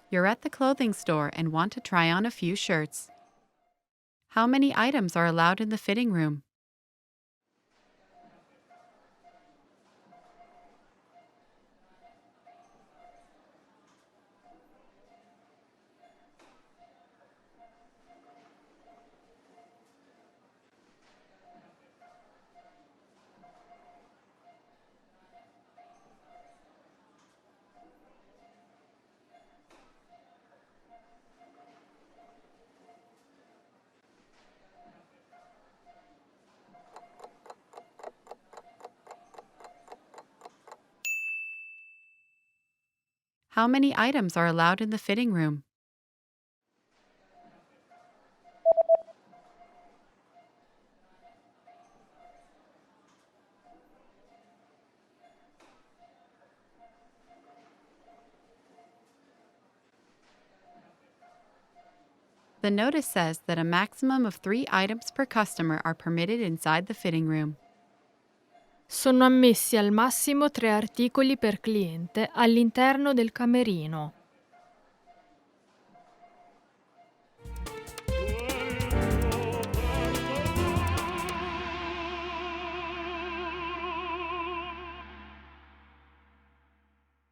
You're at the clothing store and want to try on a few shirts. How many items are allowed in the fitting room? How many items are allowed in the fitting room? The notice says that a maximum of 3 items per customer are permitted inside the fitting room. Sono ammessi al massimo 3 articoli per cliente all'interno del camerino.